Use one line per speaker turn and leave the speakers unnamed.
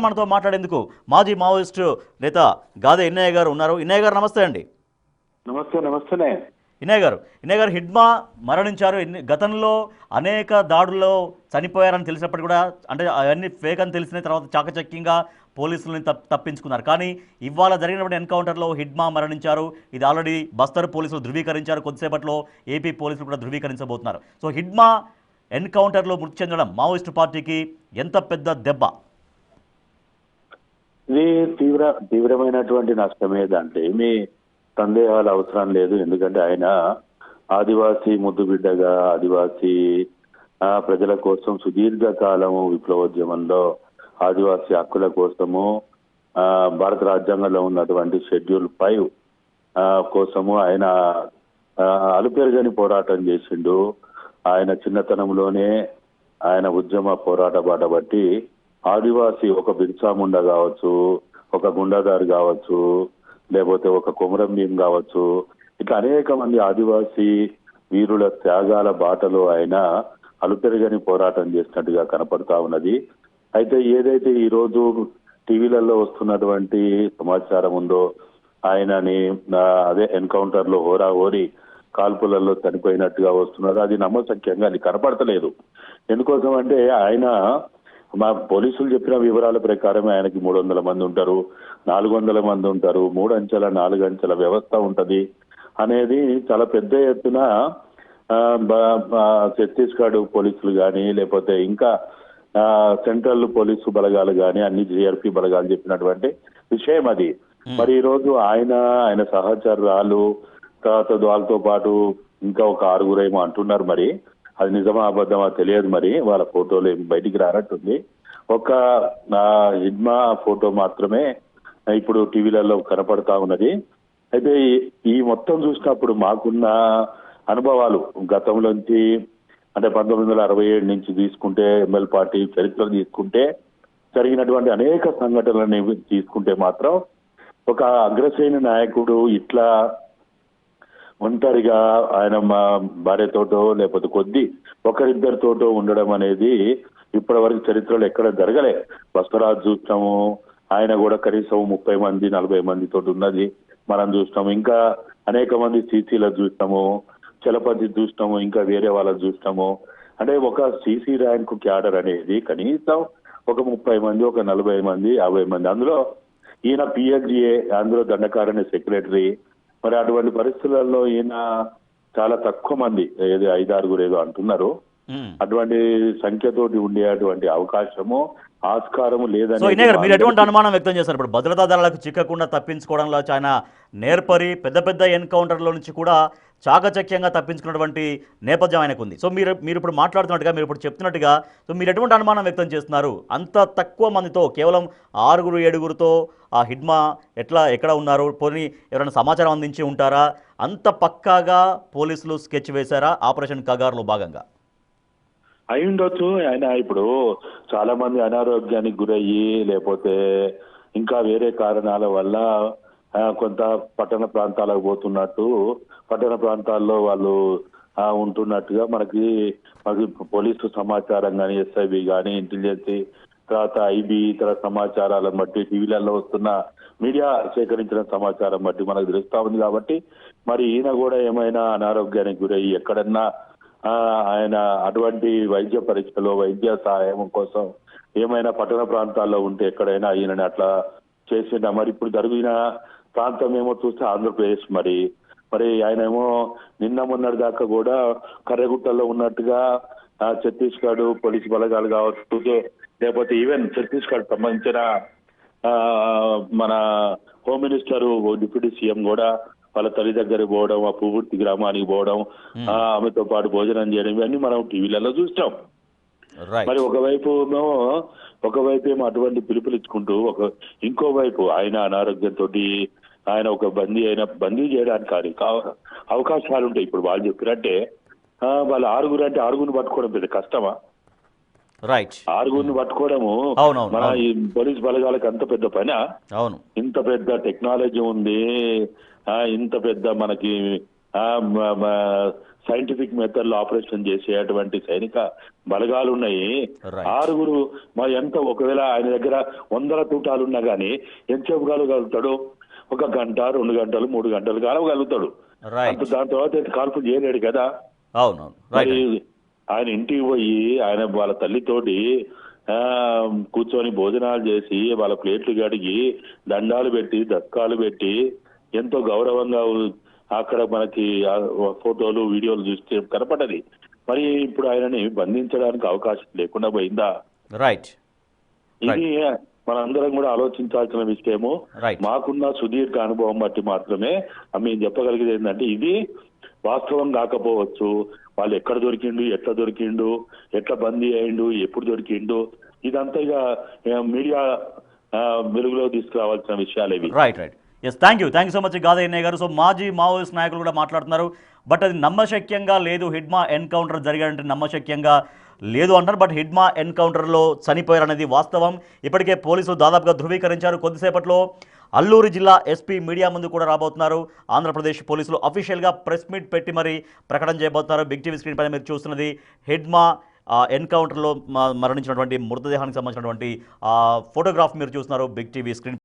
మనతో మాట్లాడేందుకు మాజీ మావోయిస్టు నేత గాదె ఇన్నయ్య గారు ఉన్నారు. ఇన్నయ్య గారు నమస్తే అండి.
నమస్తే నమస్తేనే
ఇన్నయ్య గారు హిడ్మా మరణించారు. గతంలో అనేక దాడుల్లో చనిపోయారని తెలిసినప్పుడు కూడా, అంటే అవన్నీ ఫేక్ అని తెలిసిన తర్వాత చాకచక్యంగా పోలీసులని తప్పించుకున్నారు. కానీ ఇవాళ జరిగినటువంటి ఎన్కౌంటర్లో హిడ్మా మరణించారు. ఇది ఆల్రెడీ బస్తర్ పోలీసులు ధృవీకరించారు. కొద్దిసేపట్లో ఏపీ పోలీసులు కూడా ధృవీకరించబోతున్నారు. సో హిడ్మా ఎన్కౌంటర్లో మృతి చెందడం మావోయిస్టు పార్టీకి ఎంత పెద్ద దెబ్బ?
ఇది తీవ్రమైనటువంటి నష్టమే, దాంట్లో ఏమీ సందేహాలు అవసరం లేదు. ఎందుకంటే ఆయన ఆదివాసీ ముద్దుబిడ్డగా ఆదివాసీ ప్రజల కోసం సుదీర్ఘకాలము విప్లవోద్యమంలో ఆదివాసీ హక్కుల కోసము భారత రాజ్యాంగంలో ఉన్నటువంటి షెడ్యూల్ 5 కోసము ఆయన అలుపెరగని పోరాటం చేసిండు. ఆయన చిన్నతనంలోనే ఆయన ఉద్యమ పోరాట బాట బట్టి ఆదివాసీ ఒక బిర్సా ముండా కావచ్చు, ఒక గుండాదారు కావచ్చు, లేకపోతే ఒక కొమరం భీం కావచ్చు, ఇట్లా అనేక మంది ఆదివాసీ వీరుల త్యాగాల బాటలో ఆయన అలుపెరగని పోరాటం చేసినట్టుగా కనపడతా ఉన్నది. అయితే ఏదైతే ఈ రోజు టీవీలలో వస్తున్నటువంటి సమాచారం ఉందో, ఆయనని అదే ఎన్కౌంటర్ లో హోరాహోరీ కాల్పులలో చనిపోయినట్టుగా వస్తున్నారు, అది నమ్మశక్యంగా అది కనపడతలేదు. ఎందుకోసం అంటే ఆయన మా పోలీసులు చెప్పిన వివరాల ప్రకారమే ఆయనకి 300 మంది ఉంటారు, 400 మంది ఉంటారు, 3 అంచెల 4 అంచెల వ్యవస్థ ఉంటది అనేది చాలా పెద్ద ఎత్తున ఛత్తీస్గఢ్ పోలీసులు కానీ లేకపోతే ఇంకా సెంట్రల్ పోలీసు బలగాలు కానీ అన్ని జిఆర్పి బలగాలు చెప్పినటువంటి విషయం అది. మరి ఈ రోజు ఆయన సహచరులు తర్వాత వాళ్ళతో పాటు ఇంకా ఒక 6 ఏమో అంటున్నారు. మరి అది నిజమా అబద్ధమా తెలియదు. మరి వాళ్ళ ఫోటోలు ఏమి బయటికి రానట్టుంది. ఒక హిడ్మా ఫోటో మాత్రమే ఇప్పుడు టీవీలలో కనపడతా ఉన్నది. అయితే ఈ మొత్తం చూసినప్పుడు మాకున్న అనుభవాలు గతంలోంచి, అంటే 1967 నుంచి తీసుకుంటే, ఎంఎల్ పార్టీ చరిత్ర తీసుకుంటే, జరిగినటువంటి అనేక సంఘటనలను తీసుకుంటే మాత్రం ఒక అగ్రశ్రేణి నాయకుడు ఇట్లా ఒంటరిగా ఆయన మా భార్యతోటో లేకపోతే ఒకరిద్దరితోటో ఉండడం అనేది ఇప్పటి వరకు చరిత్రలో ఎక్కడ జరగలే. బసవరాజు చూస్తాము, ఆయన కూడా కనీసం 30 మంది 40 మందితో ఉన్నది మనం చూస్తాము. ఇంకా అనేక మంది సీసీలకు చూస్తాము, చలపతి చూస్తాము, ఇంకా వేరే వాళ్ళకి చూస్తాము. అంటే ఒక సీసీ ర్యాంకు క్యాడర్ అనేది కనీసం ఒక 30 మంది, ఒక 40 మంది, 50 మంది. అందులో ఈయన పిఎస్జిఏ, అందులో దండకారణ్య సెక్రటరీ. మరి అటువంటి పరిస్థితులలో ఈయన చాలా తక్కువ మంది, ఏదో 5-6 ఏదో అంటున్నారు, అటువంటి సంఖ్యతోటి ఉండేటువంటి అవకాశము ఆస్కారము లేదని.
సో ఇన్నయ్య గారు, మీరు ఎటువంటి అనుమానం వ్యక్తం చేస్తారు? ఇప్పుడు భద్రతా దళాలకు చిక్కకుండా తప్పించుకోవడంలో ఆయన నేర్పరి పెద్ద పెద్ద ఎన్కౌంటర్ల నుంచి కూడా చాకచక్యంగా తప్పించుకున్నటువంటి నేపథ్యం ఆయనకు ఉంది. సో మీరు ఇప్పుడు మాట్లాడుతున్నట్టుగా, మీరు ఇప్పుడు చెప్తున్నట్టుగా, సో మీరు ఎటువంటి అనుమానం వ్యక్తం చేస్తున్నారు? అంత తక్కువ మందితో, కేవలం 6-7తో ఆ హిడ్మా ఎక్కడ ఉన్నారు? పోనీ ఎవరైనా సమాచారం అందించి ఉంటారా? అంత పక్కాగా పోలీసులు స్కెచ్ వేశారా ఆపరేషన్ కగార్లో భాగంగా?
అయి ఉండొచ్చు. ఆయన ఇప్పుడు చాలా మంది అనారోగ్యానికి గురయ్యి లేకపోతే ఇంకా వేరే కారణాల వల్ల కొంత పట్టణ ప్రాంతాలకు పోతున్నట్టు, పట్టణ ప్రాంతాల్లో వాళ్ళు ఉంటున్నట్టుగా మనకి పోలీసు సమాచారం కానీ, ఎస్ఐబి కానీ, ఇంటెలిజెన్స్, తర్వాత ఐబీ ఇతర సమాచారాలను బట్టి, టీవీలలో వస్తున్న మీడియా సేకరించిన సమాచారం బట్టి మనకు తెలుస్తా ఉంది. కాబట్టి మరి ఈయన కూడా ఏమైనా అనారోగ్యానికి గురయ్యి ఎక్కడన్నా ఆయన అటువంటి వైద్య పరీక్షలో వైద్య సహాయం కోసం ఏమైనా పట్టణ ప్రాంతాల్లో ఉంటే ఎక్కడైనా ఈయనని అట్లా చేసిండా? మరి ఇప్పుడు జరిగిన ప్రాంతం ఏమో చూస్తే ఆంధ్రప్రదేశ్. మరి ఆయన ఏమో నిన్న మొన్నటి దాకా కూడా కర్రగుట్టలో ఉన్నట్టుగా ఛత్తీస్గఢ్ పోలీసు బలగాలు కావచ్చు, లేకపోతే ఈవెన్ ఛత్తీస్గఢ్ సంబంధించిన మన హోమ్ మినిస్టర్, డిప్యూటీ సీఎం కూడా వాళ్ళ తల్లి దగ్గరికి పోవడం, ఆ పువ్వుర్తి గ్రామానికి పోవడం, ఆమెతో పాటు భోజనం చేయడం, ఇవన్నీ మనం టీవీలలో చూస్తాం. మరి ఒకవైపు ఏమో అటువంటి పిలుపులు ఇచ్చుకుంటూ, ఇంకోవైపు ఆయన అనారోగ్యంతో ఆయన ఒక బందీ చేయడానికి కానీ అవకాశాలు ఉంటాయి. ఇప్పుడు వాళ్ళు చెప్పినట్టే వాళ్ళు 6 అంటే 6 పట్టుకోవడం పెద్ద కష్టమా?
రైట్,
6 పట్టుకోవడము మన ఈ పోలీస్ బలగాలకు అంత పెద్ద పని. అవును, ఇంత పెద్ద టెక్నాలజీ ఉంది, ఇంత పెద్ద మనకి సైంటిఫిక్ మెథడ్ లో ఆపరేషన్ చేసేటువంటి సైనిక బలగాలు ఉన్నాయి.
Right.
6 మరి ఎంత ఒకవేళ ఆయన దగ్గర 100 తూటాలు ఉన్నా కానీ ఎంతసేపు కాలగలుగుతాడు? 1 గంట 2 గంటలు 3 గంటలు కాలగలుగుతాడు.
రైట్.
దాని తర్వాత అయితే కాల్పులు చేయలేడు కదా.
అవునవును.
మరి
రైట్.
ఆయన ఇంటికి పోయి ఆయన వాళ్ళ తల్లితోటి కూర్చొని భోజనాలు చేసి వాళ్ళ ప్లేట్లు కడిగి దండాలు పెట్టి దక్కాలు పెట్టి ఎంతో గౌరవంగా అక్కడ మనకి ఫోటోలు వీడియోలు చూస్తే కనపడ్డది. మరి ఇప్పుడు ఆయనని బంధించడానికి అవకాశం లేకుండా పోయిందా?
రైట్.
ఇది మనందరం కూడా ఆలోచించాల్సిన విషయము.
రైట్.
మాకున్న సుదీర్ఘ అనుభవం బట్టి మాత్రమే మేము చెప్పగలిగేది ఏంటంటే ఇది వాస్తవం కాకపోవచ్చు. వాళ్ళు ఎక్కడ దొరికిండు, ఎట్లా దొరికిండు, ఎట్లా బందీ అయిండు, ఎప్పుడు దొరికిండు, ఇదంతా ఇక మీడియా వెలుగులో తీసుకురావాల్సిన విషయాలు ఇవి.
Right. Right. Yes, thank you so much Gadaiah garu. So మాజీ మావోయిస్ట్ నాయకులు కూడా మాట్లాడుతున్నారు. బట్ అది నమ్మశక్యంగా లేదు. హిడ్మా ఎన్కౌంటర్ జరిగాడంటే నమ్మశక్యంగా లేదు అంటారు. బట్ హిడ్మా ఎన్కౌంటర్లో చనిపోయారు అనేది వాస్తవం. ఇప్పటికే పోలీసులు దాదాపుగా ధృవీకరించారు. కొద్దిసేపట్లో అల్లూరు జిల్లా ఎస్పీ మీడియా ముందు కూడా రాబోతున్నారు. ఆంధ్రప్రదేశ్ పోలీసులు అఫీషియల్గా ప్రెస్ మీట్ పెట్టి మరి ప్రకటన చేయబోతున్నారు. బిగ్ టీవీ స్క్రీన్ పైన మీరు చూస్తున్నది హిడ్మా ఎన్కౌంటర్లో మరణించినటువంటి మృతదేహానికి సంబంధించినటువంటి ఫోటోగ్రాఫ్ మీరు చూస్తున్నారు బిగ్ టీవీ స్క్రీన్.